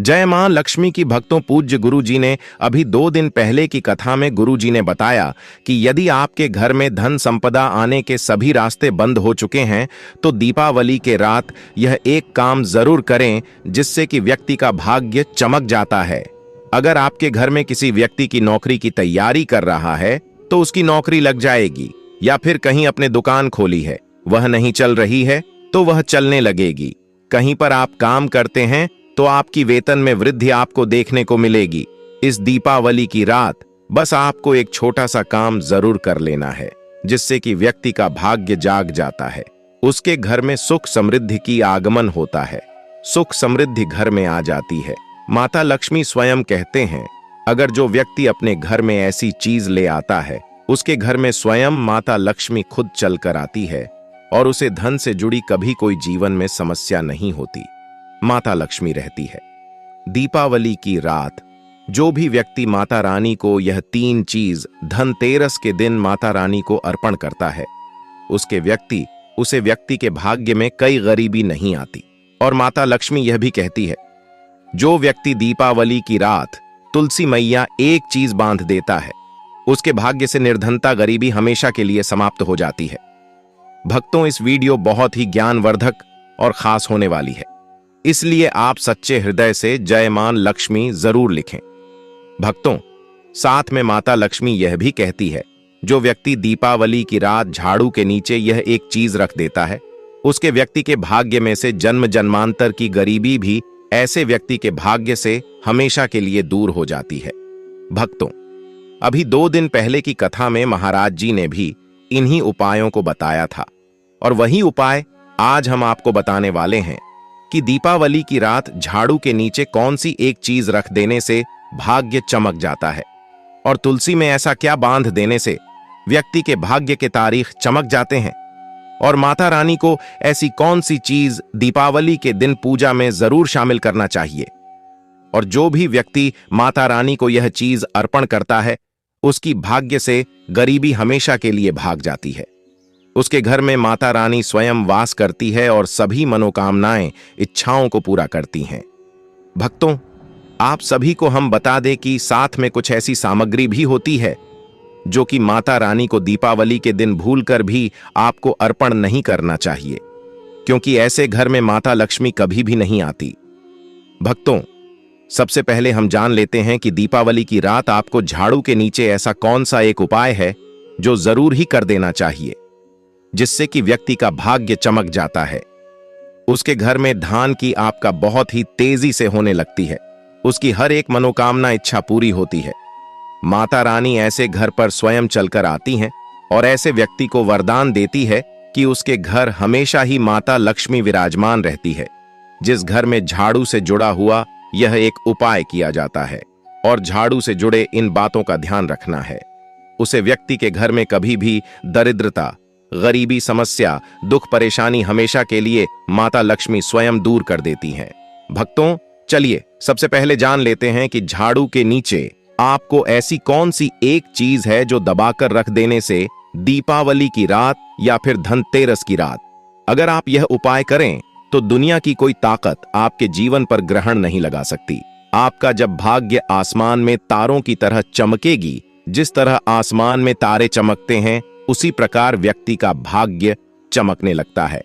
जय मां लक्ष्मी की भक्तों, पूज्य गुरु जी ने अभी 2 दिन पहले की कथा में गुरु जी ने बताया कि यदि आपके घर में धन संपदा आने के सभी रास्ते बंद हो चुके हैं तो दीपावली के रात यह एक काम जरूर करें जिससे कि व्यक्ति का भाग्य चमक जाता है। अगर आपके घर में किसी व्यक्ति की नौकरी की तैयारी कर रहा है तो उसकी नौकरी लग जाएगी, या फिर कहीं अपने दुकान खोली है वह नहीं चल रही है तो वह चलने लगेगी। कहीं पर आप काम करते हैं तो आपकी वेतन में वृद्धि आपको देखने को मिलेगी। इस दीपावली की रात बस आपको एक छोटा सा काम जरूर कर लेना है जिससे कि व्यक्ति का भाग्य जाग जाता है, उसके घर में सुख समृद्धि की आगमन होता है, सुख समृद्धि घर में आ जाती है। माता लक्ष्मी स्वयं कहते हैं, अगर जो व्यक्ति अपने घर में ऐसी चीज ले आता है उसके घर में स्वयं माता लक्ष्मी खुद चल कर आती है और उसे धन से जुड़ी कभी कोई जीवन में समस्या नहीं होती, माता लक्ष्मी रहती है। दीपावली की रात जो भी व्यक्ति माता रानी को यह 3 चीज धनतेरस के दिन माता रानी को अर्पण करता है उसे व्यक्ति के भाग्य में कई गरीबी नहीं आती। और माता लक्ष्मी यह भी कहती है, जो व्यक्ति दीपावली की रात तुलसी मैया एक चीज बांध देता है उसके भाग्य से निर्धनता गरीबी हमेशा के लिए समाप्त हो जाती है। भक्तों, इस वीडियो बहुत ही ज्ञानवर्धक और खास होने वाली है, इसलिए आप सच्चे हृदय से जय मां लक्ष्मी जरूर लिखें। भक्तों, साथ में माता लक्ष्मी यह भी कहती है, जो व्यक्ति दीपावली की रात झाड़ू के नीचे यह एक चीज रख देता है उसके व्यक्ति के भाग्य में से जन्म जन्मांतर की गरीबी भी ऐसे व्यक्ति के भाग्य से हमेशा के लिए दूर हो जाती है। भक्तों, अभी 2 दिन पहले की कथा में महाराज जी ने भी इन्हीं उपायों को बताया था और वही उपाय आज हम आपको बताने वाले हैं कि दीपावली की रात झाड़ू के नीचे कौन सी एक चीज रख देने से भाग्य चमक जाता है और तुलसी में ऐसा क्या बांध देने से व्यक्ति के भाग्य के तारीख चमक जाते हैं, और माता रानी को ऐसी कौन सी चीज दीपावली के दिन पूजा में जरूर शामिल करना चाहिए। और जो भी व्यक्ति माता रानी को यह चीज अर्पण करता है उसकी भाग्य से गरीबी हमेशा के लिए भाग जाती है। उसके घर में माता रानी स्वयं वास करती है और सभी मनोकामनाएं इच्छाओं को पूरा करती हैं। भक्तों, आप सभी को हम बता दें कि साथ में कुछ ऐसी सामग्री भी होती है जो कि माता रानी को दीपावली के दिन भूलकर भी आपको अर्पण नहीं करना चाहिए, क्योंकि ऐसे घर में माता लक्ष्मी कभी भी नहीं आती। भक्तों, सबसे पहले हम जान लेते हैं कि दीपावली की रात आपको झाड़ू के नीचे ऐसा कौन सा एक उपाय है जो जरूर ही कर देना चाहिए जिससे कि व्यक्ति का भाग्य चमक जाता है, उसके घर में धान की आपका बहुत ही तेजी से होने लगती है, उसकी हर एक मनोकामना इच्छा पूरी होती है। माता रानी ऐसे घर पर स्वयं चलकर आती हैं और ऐसे व्यक्ति को वरदान देती है कि उसके घर हमेशा ही माता लक्ष्मी विराजमान रहती है। जिस घर में झाड़ू से जुड़ा हुआ यह एक उपाय किया जाता है और झाड़ू से जुड़े इन बातों का ध्यान रखना है, उसे व्यक्ति के घर में कभी भी दरिद्रता, गरीबी, समस्या, दुख, परेशानी हमेशा के लिए माता लक्ष्मी स्वयं दूर कर देती हैं। भक्तों, चलिए सबसे पहले जान लेते हैं कि झाड़ू के नीचे आपको ऐसी कौन सी एक चीज है जो दबाकर रख देने से दीपावली की रात या फिर धनतेरस की रात अगर आप यह उपाय करें तो दुनिया की कोई ताकत आपके जीवन पर ग्रहण नहीं लगा सकती। आपका जब भाग्य आसमान में तारों की तरह चमकेगी, जिस तरह आसमान में तारे चमकते हैं उसी प्रकार व्यक्ति का भाग्य चमकने लगता है।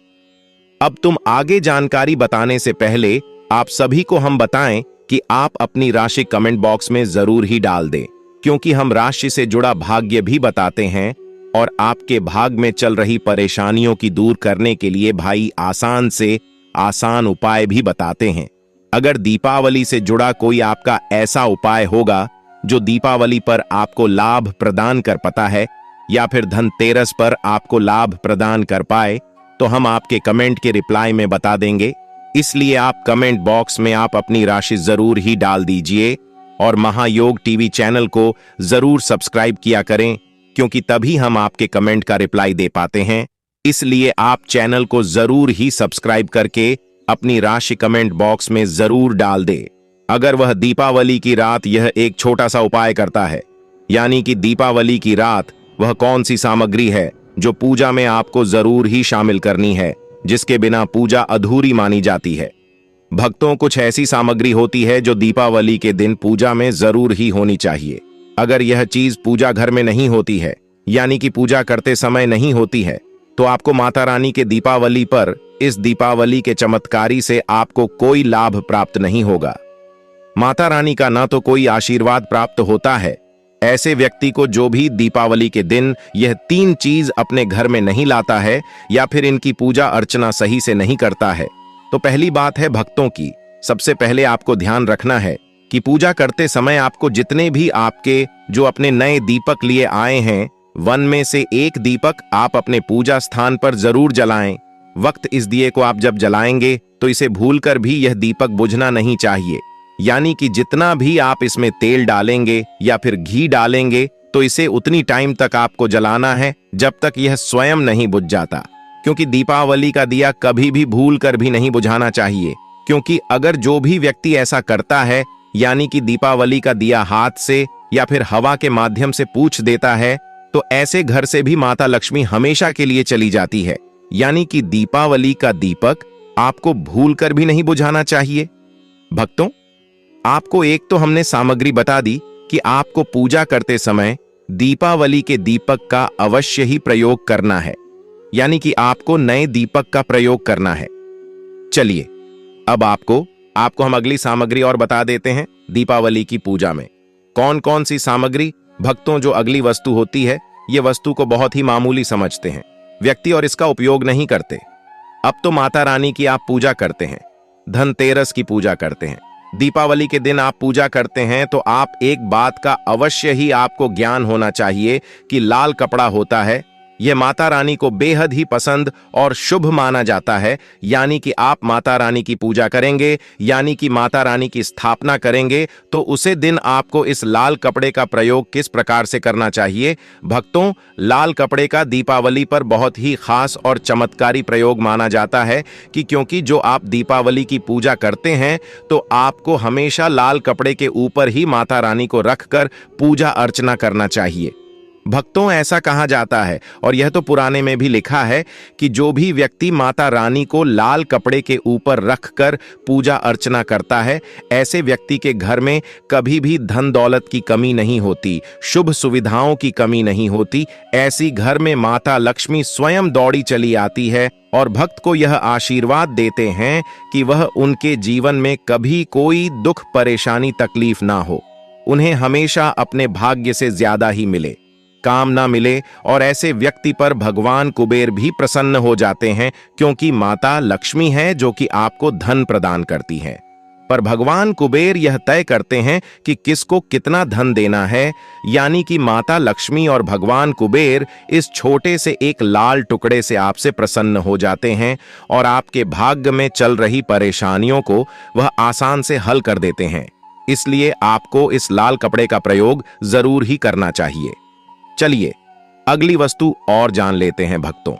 अब तुम आगे जानकारी बताने से पहले आप सभी को हम बताएं कि आप अपनी राशि कमेंट बॉक्स में जरूर ही डाल दें, क्योंकि हम राशि से जुड़ा भाग्य भी बताते हैं और आपके भाग में चल रही परेशानियों की दूर करने के लिए भाई आसान से आसान उपाय भी बताते हैं। अगर दीपावली से जुड़ा कोई आपका ऐसा उपाय होगा जो दीपावली पर आपको लाभ प्रदान कर पाता है या फिर धनतेरस पर आपको लाभ प्रदान कर पाए तो हम आपके कमेंट के रिप्लाई में बता देंगे। इसलिए आप कमेंट बॉक्स में आप अपनी राशि जरूर ही डाल दीजिए और महायोग टीवी चैनल को जरूर सब्सक्राइब किया करें, क्योंकि तभी हम आपके कमेंट का रिप्लाई दे पाते हैं। इसलिए आप चैनल को जरूर ही सब्सक्राइब करके अपनी राशि कमेंट बॉक्स में जरूर डाल दे। अगर वह दीपावली की रात यह एक छोटा सा उपाय करता है, यानी कि दीपावली की रात वह कौन सी सामग्री है जो पूजा में आपको जरूर ही शामिल करनी है, जिसके बिना पूजा अधूरी मानी जाती है। भक्तों, कुछ ऐसी सामग्री होती है जो दीपावली के दिन पूजा में जरूर ही होनी चाहिए। अगर यह चीज पूजा घर में नहीं होती है, यानी कि पूजा करते समय नहीं होती है, तो आपको माता रानी के दीपावली पर इस दीपावली के चमत्कारी से आपको कोई लाभ प्राप्त नहीं होगा। माता रानी का ना तो कोई आशीर्वाद प्राप्त होता है ऐसे व्यक्ति को जो भी दीपावली के दिन यह 3 चीज अपने घर में नहीं लाता है या फिर इनकी पूजा अर्चना सही से नहीं करता है। तो पहली बात है भक्तों की, सबसे पहले आपको ध्यान रखना है कि पूजा करते समय आपको जितने भी आपके जो अपने नए दीपक लिए आए हैं, वन में से एक दीपक आप अपने पूजा स्थान पर जरूर जलाएं। वक्त इस दिए को आप जब जलाएंगे तो इसे भूलकर भी यह दीपक बुझना नहीं चाहिए। यानी कि जितना भी आप इसमें तेल डालेंगे या फिर घी डालेंगे तो इसे उतनी टाइम तक आपको जलाना है जब तक यह स्वयं नहीं बुझ जाता, क्योंकि दीपावली का दिया कभी भी भूल कर भी नहीं बुझाना चाहिए। क्योंकि अगर जो भी व्यक्ति ऐसा करता है, यानी कि दीपावली का दिया हाथ से या फिर हवा के माध्यम से पूछ देता है, तो ऐसे घर से भी माता लक्ष्मी हमेशा के लिए चली जाती है। यानी कि दीपावली का दीपक आपको भूल कर भी नहीं बुझाना चाहिए। भक्तों, आपको एक तो हमने सामग्री बता दी कि आपको पूजा करते समय दीपावली के दीपक का अवश्य ही प्रयोग करना है, यानी कि आपको नए दीपक का प्रयोग करना है। चलिए अब आपको हम अगली सामग्री और बता देते हैं। दीपावली की पूजा में कौन कौन सी सामग्री। भक्तों, जो अगली वस्तु होती है, यह वस्तु को बहुत ही मामूली समझते हैं व्यक्ति और इसका उपयोग नहीं करते। अब तो माता रानी की आप पूजा करते हैं, धनतेरस की पूजा करते हैं, दीपावली के दिन आप पूजा करते हैं, तो आप एक बात का अवश्य ही आपको ज्ञान होना चाहिए कि लाल कपड़ा होता है, यह माता रानी को बेहद ही पसंद और शुभ माना जाता है। यानी कि आप माता रानी की पूजा करेंगे, यानी कि माता रानी की स्थापना करेंगे, तो उसे दिन आपको इस लाल कपड़े का प्रयोग किस प्रकार से करना चाहिए। भक्तों, लाल कपड़े का दीपावली पर बहुत ही खास और चमत्कारी प्रयोग माना जाता है कि क्योंकि जो आप दीपावली की पूजा करते हैं, तो आपको हमेशा लाल कपड़े के ऊपर ही माता रानी को रखकर पूजा अर्चना करना चाहिए। भक्तों, ऐसा कहा जाता है और यह तो पुराने में भी लिखा है कि जो भी व्यक्ति माता रानी को लाल कपड़े के ऊपर रखकर पूजा अर्चना करता है, ऐसे व्यक्ति के घर में कभी भी धन दौलत की कमी नहीं होती, शुभ सुविधाओं की कमी नहीं होती। ऐसी घर में माता लक्ष्मी स्वयं दौड़ी चली आती है और भक्त को यह आशीर्वाद देते हैं कि वह उनके जीवन में कभी कोई दुख, परेशानी, तकलीफ ना हो। उन्हें हमेशा अपने भाग्य से ज्यादा ही मिले, काम ना मिले। और ऐसे व्यक्ति पर भगवान कुबेर भी प्रसन्न हो जाते हैं, क्योंकि माता लक्ष्मी है जो कि आपको धन प्रदान करती है। पर भगवान कुबेर यह तय करते हैं कि किसको कितना धन देना है। यानी कि माता लक्ष्मी और भगवान कुबेर इस छोटे से एक लाल टुकड़े से आपसे प्रसन्न हो जाते हैं और आपके भाग्य में चल रही परेशानियों को वह आसान से हल कर देते हैं। इसलिए आपको इस लाल कपड़े का प्रयोग जरूर ही करना चाहिए। चलिए अगली वस्तु और जान लेते हैं भक्तों।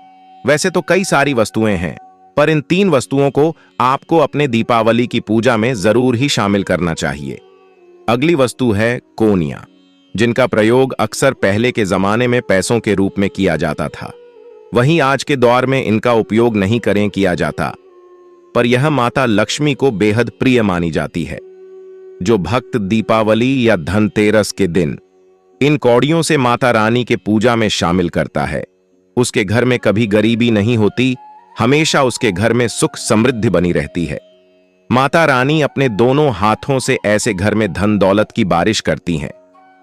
वैसे तो कई सारी वस्तुएं हैं, पर इन 3 वस्तुओं को आपको अपने दीपावली की पूजा में जरूर ही शामिल करना चाहिए। अगली वस्तु है कोनिया, जिनका प्रयोग अक्सर पहले के जमाने में पैसों के रूप में किया जाता था। वहीं आज के दौर में इनका उपयोग नहीं किया जाता, पर यह माता लक्ष्मी को बेहद प्रिय मानी जाती है। जो भक्त दीपावली या धनतेरस के दिन इन कौड़ियों से माता रानी के पूजा में शामिल करता है, उसके घर में कभी गरीबी नहीं होती, हमेशा उसके घर में सुख समृद्धि बनी रहती है। माता रानी अपने दोनों हाथों से ऐसे घर में धन दौलत की बारिश करती हैं।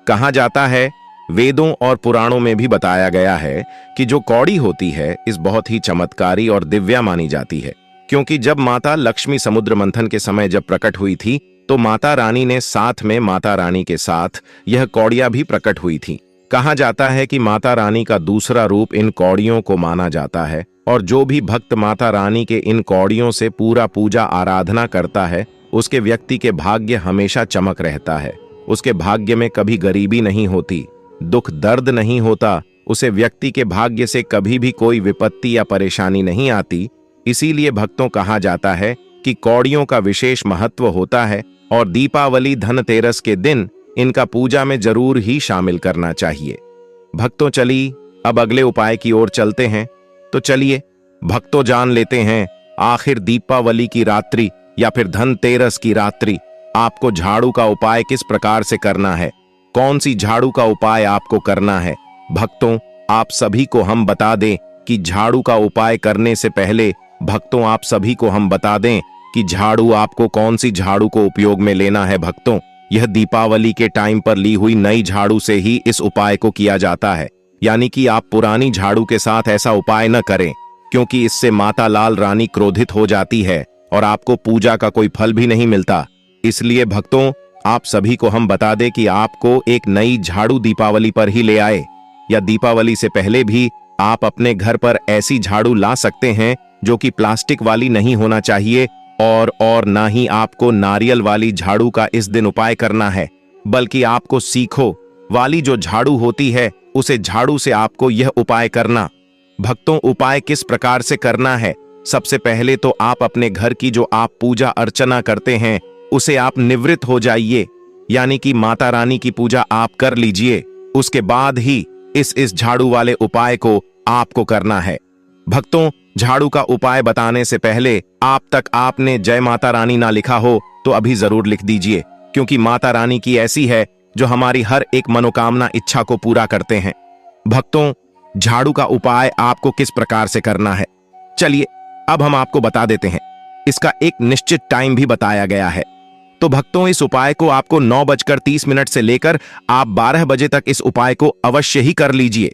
कहा जाता है, वेदों और पुराणों में भी बताया गया है कि जो कौड़ी होती है, इस बहुत ही चमत्कारी और दिव्या मानी जाती है। क्योंकि जब माता लक्ष्मी समुद्र मंथन के समय जब प्रकट हुई थी, तो माता रानी ने साथ में माता रानी के साथ यह कौड़ियां भी प्रकट हुई थी। कहा जाता है कि माता रानी का दूसरा रूप इन कौड़ियों को माना जाता है, और जो भी भक्त माता रानी के इन कौड़ियों से पूरा पूजा आराधना करता है, उसके व्यक्ति के भाग्य हमेशा चमक रहता है। उसके भाग्य में कभी गरीबी नहीं होती, दुख दर्द नहीं होता, उसे व्यक्ति के भाग्य से कभी भी कोई विपत्ति या परेशानी नहीं आती। इसीलिए भक्तों, कहा जाता है कि कौड़ियों का विशेष महत्व होता है और दीपावली धनतेरस के दिन इनका पूजा में जरूर ही शामिल करना चाहिए। भक्तों, चलिए अब अगले उपाय की ओर चलते हैं। तो चलिए भक्तों, जान लेते हैं आखिर दीपावली की रात्रि या फिर धनतेरस की रात्रि आपको झाड़ू का उपाय किस प्रकार से करना है, कौन सी झाड़ू का उपाय आपको करना है। भक्तों, आप सभी को हम बता दें कि झाड़ू का उपाय करने से पहले आप सभी को हम बता दें कि झाड़ू आपको कौन सी झाड़ू को उपयोग में लेना है। भक्तों, यह दीपावली के टाइम पर ली हुई नई झाड़ू से ही इस उपाय को किया जाता है, यानी कि आप पुरानी झाड़ू के साथ ऐसा उपाय न करें, क्योंकि इससे माता लाल रानी क्रोधित हो जाती है और आपको पूजा का कोई फल भी नहीं मिलता। इसलिए भक्तों, आप सभी को हम बता दें कि आपको एक नई झाड़ू दीपावली पर ही ले आए, या दीपावली से पहले भी आप अपने घर पर ऐसी झाड़ू ला सकते हैं जो कि प्लास्टिक वाली नहीं होना चाहिए, और ना ही आपको नारियल वाली झाड़ू का इस दिन उपाय करना है, बल्कि आपको सीखो वाली जो झाड़ू होती है उसे झाड़ू से आपको यह उपाय करना। भक्तों, उपाय किस प्रकार से करना है? सबसे पहले तो आप अपने घर की जो आप पूजा अर्चना करते हैं उसे आप निवृत्त हो जाइए, यानी कि माता रानी की पूजा आप कर लीजिए। उसके बाद ही इस झाड़ू वाले उपाय को आपको करना है। भक्तों, झाड़ू का उपाय बताने से पहले आप तक आपने जय माता रानी ना लिखा हो तो अभी जरूर लिख दीजिए, क्योंकि माता रानी की ऐसी है जो हमारी हर एक मनोकामना इच्छा को पूरा करते हैं। भक्तों, झाड़ू का उपाय आपको किस प्रकार से करना है, चलिए अब हम आपको बता देते हैं। इसका एक निश्चित टाइम भी बताया गया है। तो भक्तों, इस उपाय को आपको 9:30 से लेकर आप 12 बजे तक इस उपाय को अवश्य ही कर लीजिए,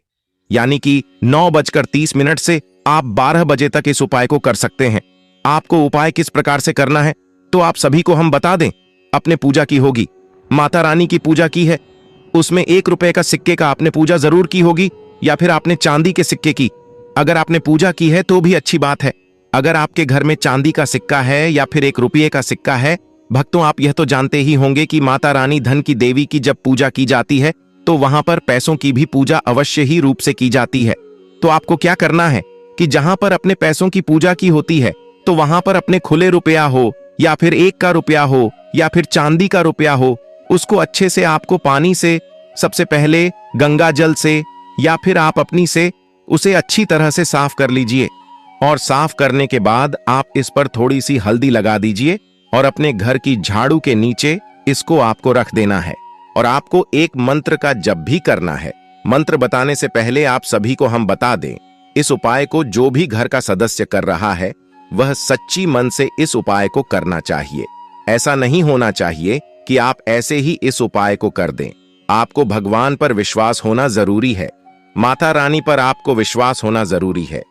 यानी कि 9:30 से आप 12 बजे तक इस उपाय को कर सकते हैं। आपको उपाय किस प्रकार से करना है तो आप सभी को हम बता दें। अपने पूजा की होगी, माता रानी की पूजा की है, उसमें 1 रुपए का सिक्के का आपने पूजा जरूर की होगी, या फिर आपने चांदी के सिक्के की। अगर आपने पूजा की है तो भी अच्छी बात है। अगर आपके घर में चांदी का सिक्का है या फिर 1 रुपये का सिक्का है, भक्तों आप यह तो जानते ही होंगे कि माता रानी धन की देवी की जब पूजा की जाती है तो वहां पर पैसों की भी पूजा अवश्य ही रूप से की जाती है। तो आपको क्या करना है कि जहां पर अपने पैसों की पूजा की होती है तो वहां पर अपने खुले रुपया हो या फिर 1 का रुपया हो या फिर चांदी का रुपया हो, उसको अच्छे से आपको पानी से सबसे पहले गंगा जल से या फिर आप अपनी से उसे अच्छी तरह से साफ कर लीजिए, और साफ करने के बाद आप इस पर थोड़ी सी हल्दी लगा दीजिए और अपने घर की झाड़ू के नीचे इसको आपको रख देना है। और आपको एक मंत्र का जप भी करना है। मंत्र बताने से पहले आप सभी को हम बता दें, इस उपाय को जो भी घर का सदस्य कर रहा है वह सच्ची मन से इस उपाय को करना चाहिए। ऐसा नहीं होना चाहिए कि आप ऐसे ही इस उपाय को कर दें। आपको भगवान पर विश्वास होना जरूरी है, माता रानी पर आपको विश्वास होना जरूरी है।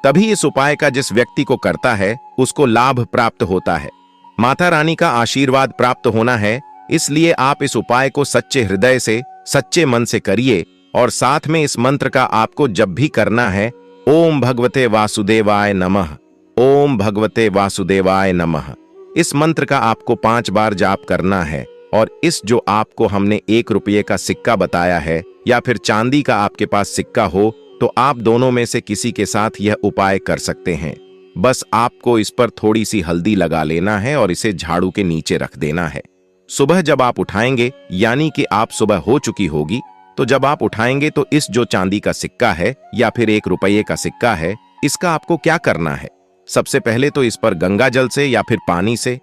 तभी इस उपाय का जिस व्यक्ति को करता है उसको लाभ प्राप्त होता है, माता रानी का आशीर्वाद प्राप्त होना है। इसलिए आप इस उपाय को सच्चे हृदय से, सच्चे मन से करिए, और साथ में इस मंत्र का आपको जब भी करना है, ओम भगवते वासुदेवाय नमः, ओम भगवते वासुदेवाय नमः। इस मंत्र का आपको 5 बार जाप करना है। और इस जो आपको हमने 1 रुपये का सिक्का बताया है या फिर चांदी का आपके पास सिक्का हो तो आप दोनों में से किसी के साथ यह उपाय कर सकते हैं। बस आपको इस पर थोड़ी सी हल्दी लगा लेना है और इसे झाड़ू के नीचे रख देना है। सुबह जब आप उठाएंगे, यानी कि आप सुबह हो चुकी होगी, तो जब आप उठाएंगे तो इस जो चांदी का सिक्का है या फिर 1 रुपये का सिक्का है, इसका आपको क्या करना है? सबसे पहले तो इस पर गंगा जल से या फिर पानी से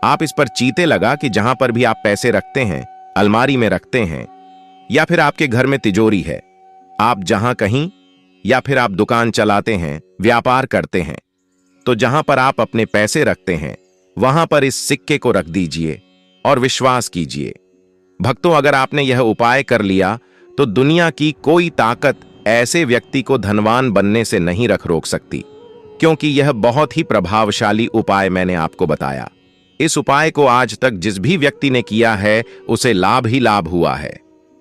आप इस पर चीते लगा कि जहां पर भी आप पैसे रखते हैं, अलमारी में रखते हैं या फिर आपके घर में तिजोरी है, आप जहां कहीं या फिर आप दुकान चलाते हैं, व्यापार करते हैं, तो जहां पर आप अपने पैसे रखते हैं वहां पर इस सिक्के को रख दीजिए और विश्वास कीजिए। भक्तों, अगर आपने यह उपाय कर लिया तो दुनिया की कोई ताकत ऐसे व्यक्ति को धनवान बनने से नहीं रोक सकती, क्योंकि यह बहुत ही प्रभावशाली उपाय मैंने आपको बताया। इस उपाय को आज तक जिस भी व्यक्ति ने किया है उसे लाभ ही लाभ हुआ है।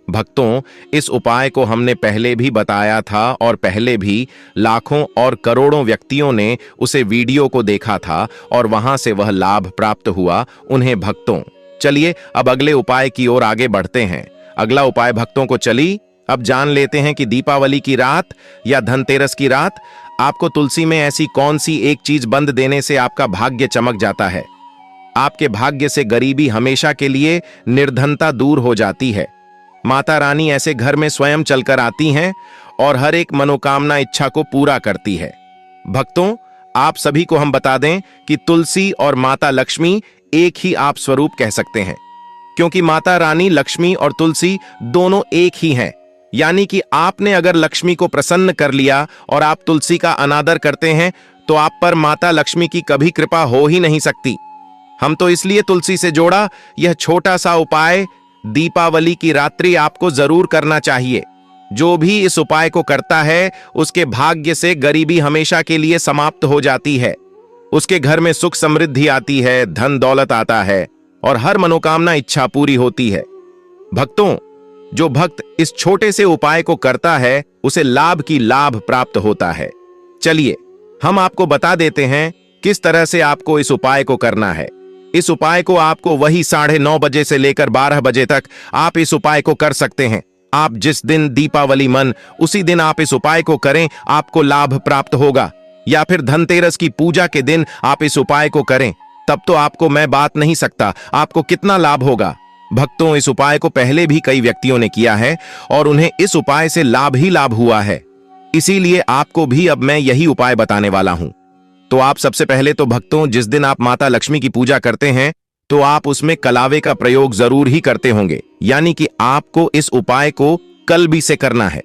भक्तों, इस उपाय को हमने पहले भी बताया था और पहले भी लाखों और करोड़ों व्यक्तियों ने उसे वीडियो को देखा था और वहां से वह लाभ प्राप्त हुआ उन्हें। भक्तों, चलिए अब अगले उपाय की ओर आगे बढ़ते हैं। अगला उपाय भक्तों को चली अब जान लेते हैं कि दीपावली की रात या धनतेरस की रात आपको तुलसी में ऐसी कौन सी एक चीज बंद देने से आपका भाग्य चमक जाता है। आपके भाग्य से गरीबी हमेशा के लिए, निर्धनता दूर हो जाती है। माता रानी ऐसे घर में स्वयं चलकर आती हैं और हर एक मनोकामना इच्छा को पूरा करती है। भक्तों, आप सभी को हम बता दें कि तुलसी और माता लक्ष्मी एक ही आप स्वरूप कह सकते हैं, क्योंकि माता रानी लक्ष्मी और तुलसी दोनों एक ही हैं। यानी कि आपने अगर लक्ष्मी को प्रसन्न कर लिया और आप तुलसी का अनादर करते हैं तो आप पर माता लक्ष्मी की कभी कृपा हो ही नहीं सकती। हम तो इसलिए तुलसी से जोड़ा। यह छोटा सा उपाय दीपावली की रात्रि आपको जरूर करना चाहिए। जो भी इस उपाय को करता है उसके भाग्य से गरीबी हमेशा के लिए समाप्त हो जाती है। उसके घर में सुख समृद्धि आती है, धन दौलत आता है और हर मनोकामना इच्छा पूरी होती है। भक्तों, जो भक्त इस छोटे से उपाय को करता है उसे लाभ की लाभ प्राप्त होता है। चलिए हम आपको बता देते हैं किस तरह से आपको इस उपाय को करना है। इस उपाय को आपको वही 9:30 बजे से लेकर 12 बजे तक आप इस उपाय को कर सकते हैं। आप जिस दिन दीपावली मन उसी दिन आप इस उपाय को करें, आपको लाभ प्राप्त होगा। या फिर धनतेरस की पूजा के दिन आप इस उपाय को करें, तब तो आपको मैं बात नहीं सकता आपको कितना लाभ होगा। भक्तों, इस उपाय को पहले भी कई व्यक्तियों ने किया है और उन्हें इस उपाय से लाभ ही लाभ हुआ है। इसीलिए आपको भी अब मैं यही उपाय बताने वाला हूं। तो आप सबसे पहले तो भक्तों, जिस दिन आप माता लक्ष्मी की पूजा करते हैं तो आप उसमें कलावे का प्रयोग जरूर ही करते होंगे। यानी कि आपको इस उपाय को कलवी से करना है।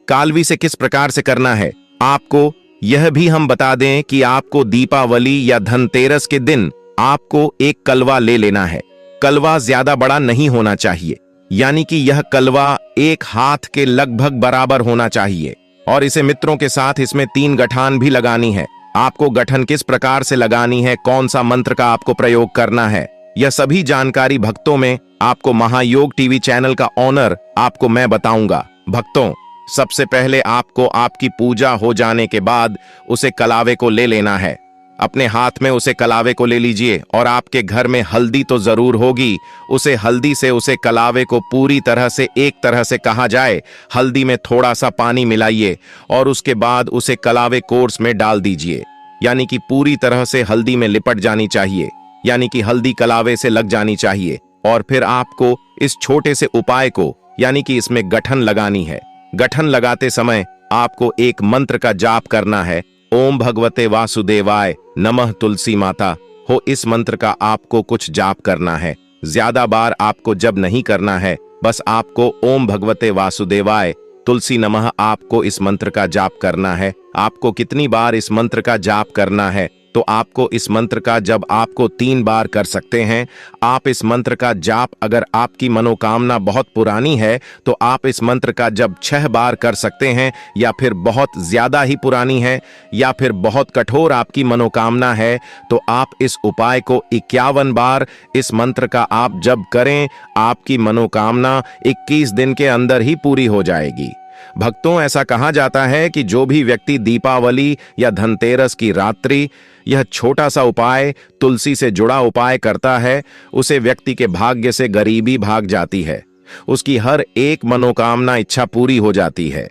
कालवी से किस प्रकार से करना है आपको यह भी हम बता दें कि आपको दीपावली या धनतेरस के दिन आपको एक कलवा ले लेना है। कलवा ज्यादा बड़ा नहीं होना चाहिए, यानी कि यह कलवा एक हाथ के लगभग बराबर होना चाहिए और इसे मित्रों के साथ इसमें 3 गठान भी लगानी है। आपको गठन किस प्रकार से लगानी है, कौन सा मंत्र का आपको प्रयोग करना है, यह सभी जानकारी भक्तों में आपको महायोग टीवी चैनल का ऑनर आपको मैं बताऊंगा। भक्तों, सबसे पहले आपको आपकी पूजा हो जाने के बाद उसे कलावे को ले लेना है। अपने हाथ में उसे कलावे को ले लीजिए और आपके घर में हल्दी तो जरूर होगी। उसे हल्दी से उसे कलावे को पूरी तरह से, एक तरह से कहा जाए, हल्दी में थोड़ा सा पानी मिलाइए और उसके बाद उसे कलावे कोर्स में डाल दीजिए। यानी कि पूरी तरह से हल्दी में लिपट जानी चाहिए, यानी कि हल्दी कलावे से लग जानी चाहिए। और फिर आपको इस छोटे से उपाय को, यानी कि इसमें गठन लगानी है। गठन लगाते समय आपको एक मंत्र का जाप करना है। ओम भगवते वासुदेवाय नमः तुलसी माता हो, इस मंत्र का आपको कुछ जाप करना है। ज्यादा बार आपको जब नहीं करना है, बस आपको ओम भगवते वासुदेवाय तुलसी नमः आपको इस मंत्र का जाप करना है। आपको कितनी बार इस मंत्र का जाप करना है, तो आपको इस मंत्र का जब आपको 3 बार कर सकते हैं। आप इस मंत्र का जाप, अगर आपकी मनोकामना बहुत पुरानी है तो आप इस मंत्र का जब 6 बार कर सकते हैं, या फिर बहुत ज्यादा ही पुरानी है या फिर बहुत कठोर आपकी मनोकामना है तो आप इस उपाय को 51 बार इस मंत्र का आप जब करें, आपकी मनोकामना 21 दिन के अंदर ही पूरी हो जाएगी। भक्तों, ऐसा कहा जाता है कि जो भी व्यक्ति दीपावली या धनतेरस की रात्रि यह छोटा सा उपाय, तुलसी से जुड़ा उपाय करता है, उसे व्यक्ति के भाग्य से गरीबी भाग जाती है। उसकी हर एक मनोकामना इच्छा पूरी हो जाती है।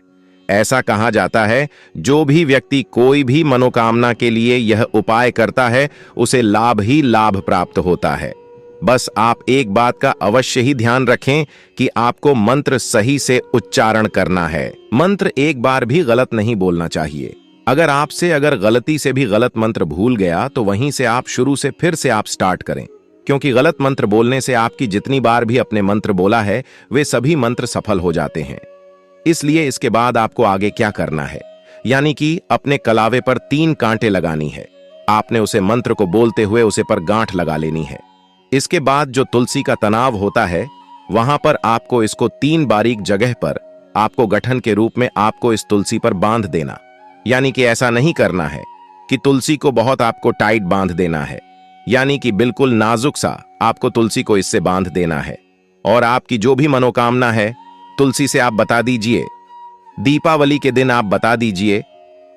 ऐसा कहा जाता है जो भी व्यक्ति कोई भी मनोकामना के लिए यह उपाय करता है उसे लाभ ही लाभ प्राप्त होता है। बस आप एक बात का अवश्य ही ध्यान रखें कि आपको मंत्र सही से उच्चारण करना है। मंत्र एक बार भी गलत नहीं बोलना चाहिए। अगर गलती से भी गलत मंत्र भूल गया तो वहीं से आप शुरू से फिर से आप स्टार्ट करें, क्योंकि गलत मंत्र बोलने से आपकी जितनी बार भी अपने मंत्र बोला है वे सभी मंत्र सफल हो जाते हैं। इसलिए इसके बाद आपको आगे क्या करना है, यानी कि अपने कलावे पर 3 कांटे लगानी है। आपने उसे मंत्र को बोलते हुए उसे पर गांठ लगा लेनी है। इसके बाद जो तुलसी का तनाव होता है वहां पर आपको इसको 3 बारीक जगह पर आपको गठन के रूप में आपको इस तुलसी पर बांध देना। यानी कि ऐसा नहीं करना है कि तुलसी को बहुत आपको टाइट बांध देना है, यानी कि बिल्कुल नाजुक सा आपको तुलसी को इससे बांध देना है। और आपकी जो भी मनोकामना है तुलसी से आप बता दीजिए। दीपावली के दिन आप बता दीजिए।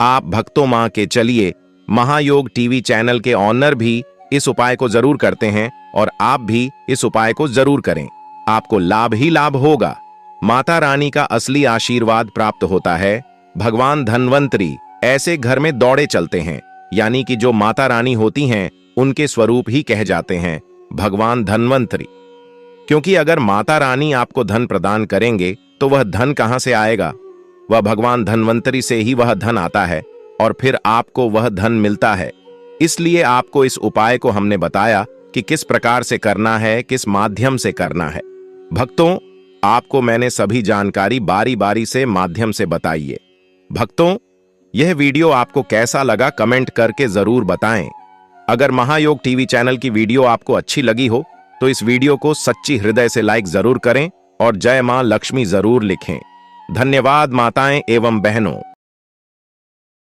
आप भक्तों मां के चलिए महायोग टीवी चैनल के ऑनर भी इस उपाय को जरूर करते हैं और आप भी इस उपाय को जरूर करें। आपको लाभ ही लाभ होगा। माता रानी का असली आशीर्वाद प्राप्त होता है। भगवान धन्वंतरी ऐसे घर में दौड़े चलते हैं, यानी कि जो माता रानी होती हैं उनके स्वरूप ही कह जाते हैं भगवान धन्वंतरी। क्योंकि अगर माता रानी आपको धन प्रदान करेंगे तो वह धन कहां से आएगा, वह भगवान धन्वंतरी से ही वह धन आता है। और फिर आपको वह धन मिलता है। इसलिए आपको इस उपाय को हमने बताया कि किस प्रकार से करना है, किस माध्यम से करना है। भक्तों, आपको मैंने सभी जानकारी बारी बारी से माध्यम से बताई है। भक्तों, यह वीडियो आपको कैसा लगा कमेंट करके जरूर बताएं। अगर महायोग टीवी चैनल की वीडियो आपको अच्छी लगी हो तो इस वीडियो को सच्ची हृदय से लाइक जरूर करें और जय मां लक्ष्मी जरूर लिखें। धन्यवाद माताएं एवं बहनों।